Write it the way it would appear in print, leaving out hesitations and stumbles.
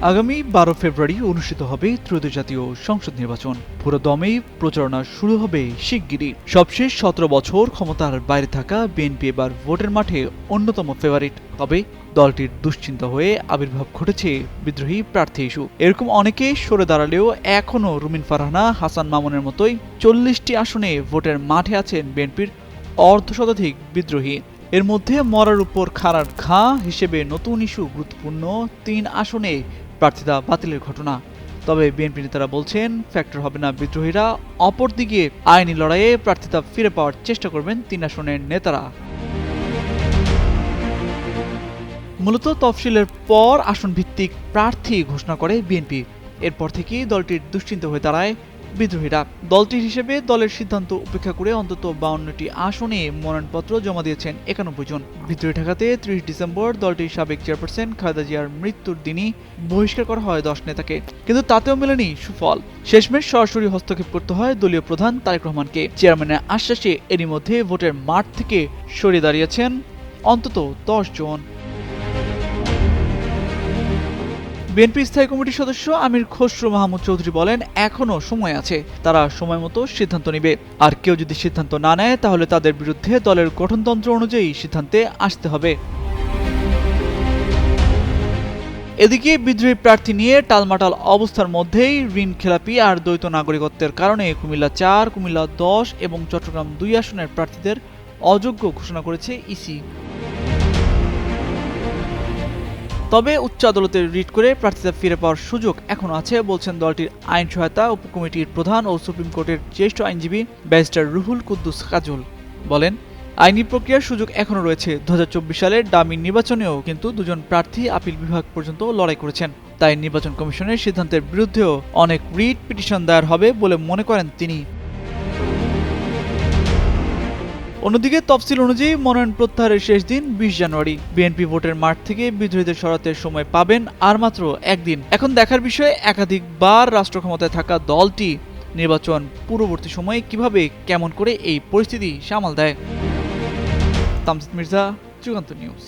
আগামী 12 ফেব্রুয়ারি অনুষ্ঠিত হবে ত্রয়োদশ জাতীয় সংসদ নির্বাচন। পুরো দমেই প্রচারণা শুরু হবে শিগগিরই। সবশেষ 17 বছর ক্ষমতার বাইরে থাকা বিএনপি এবার ভোটের মাঠে অন্যতম ফেভারিট। তবে দলটির দুশ্চিন্তা হয়ে আবির্ভাব ঘটেছে বিদ্রোহী প্রার্থী ইস্যু। এরকম অনেকেই সরে দাঁড়ালেও এখনও রুমিন ফারহানা, হাসান মামুনের মতোই 40টি আসনে ভোটের মাঠে আছেন বিএনপির অর্ধশতাধিক বিদ্রোহী। এর মধ্যে মরার উপর খাড়ার ঘা হিসেবে নতুন ইস্যু গুরুত্বপূর্ণ 3 আসনে প্রার্থিতা বাতিলের ঘটনা। তবে বিএনপি নেতারা বলছেন ফ্যাক্টর হবে না বিদ্রোহীরা। অপরদিকে আইনি লড়াইয়ে প্রার্থিতা ফিরে পাওয়ার চেষ্টা করবেন 3 আসনের নেতারা। মূলত তফসিলের পর আসন ভিত্তিক প্রার্থী ঘোষণা করে বিএনপি। এরপর থেকেই দলটির দুশ্চিন্তা হয়ে দাঁড়ায় বিদ্রোহীরা। দলটির হিসেবে দলের সিদ্ধান্ত উপেক্ষা করে অন্তত 52টি আসনে মনোনয়নপত্র জমা দিয়েছেন 91 জন। বিদ্রোহী ঠেকাতে 30 ডিসেম্বর দলটির সাবেক চেয়ারপারসন খালেদা জিয়ার মৃত্যুর দিনই বহিষ্কার করা হয় 10 নেতাকে। কিন্তু তাতেও মেলেনি সুফল। শেষমেশ সরাসরি হস্তক্ষেপ করতে হয় দলীয় প্রধান তারেক রহমানকে। চেয়ারম্যানের আশ্বাসে এরই মধ্যে ভোটের মাঠ থেকে সরে দাঁড়িয়েছেন অন্তত 10 জন। বিএনপি স্থায়ী কমিটির সদস্য আমির খসরু মাহমুদ চৌধুরী বলেন, এখনো সময় আছে, তারা সময় মতো সিদ্ধান্ত নেবে। আর কেউ যদি সিদ্ধান্ত না নেয় তাহলে তাদের বিরুদ্ধে দলের গঠনতন্ত্র অনুযায়ী সিদ্ধান্তে আসতে হবে। এদিকে বিদ্রোহী প্রার্থী নিয়ে টালমাটাল অবস্থার মধ্যেই ঋণ খেলাপি আর দ্বৈত নাগরিকত্বের কারণে কুমিল্লা 4, কুমিল্লা 10 এবং চট্টগ্রাম 2 আসনের প্রার্থীদের অযোগ্য ঘোষণা করেছে ইসি। তবে উচ্চ আদালতে রিট করে প্রার্থিতা ফিরে পাওয়ার সুযোগ এখনো আছে বলছেন দলটির আইন সহায়তা উপকমিটির প্রধান ও সুপ্রিম কোর্টের জ্যেষ্ঠ আইনজীবী ব্যারিস্টার রুহুল কুদ্দুস কাজল। বলেন, আইনি প্রক্রিয়ার সুযোগ এখনো রয়েছে। 2024 সালের ডামি নির্বাচনেও কিন্তু 2 জন প্রার্থী আপিল বিভাগ পর্যন্ত লড়াই করেছেন। তাই নির্বাচন কমিশনের সিদ্ধান্তের বিরুদ্ধেও অনেক রিট পিটিশন দায়ের হবে বলে মনে করেন তিনি। অন্যদিকে তফসিল অনুযায়ী মনোনয়ন প্রত্যাহারের শেষ দিন 20 জানুয়ারি। বিএনপি ভোটের মাঠ থেকে বিদ্রোহীদের সরাতে সময় পাবেন আর মাত্র একদিন। এখন দেখার বিষয় একাধিকবার রাষ্ট্র ক্ষমতায় থাকা দলটি নির্বাচন পূর্ববর্তী সময়ে কিভাবে কেমন করে এই পরিস্থিতি সামাল দেয়। তামজিদ মির্জা, যুগান্তর নিউজ।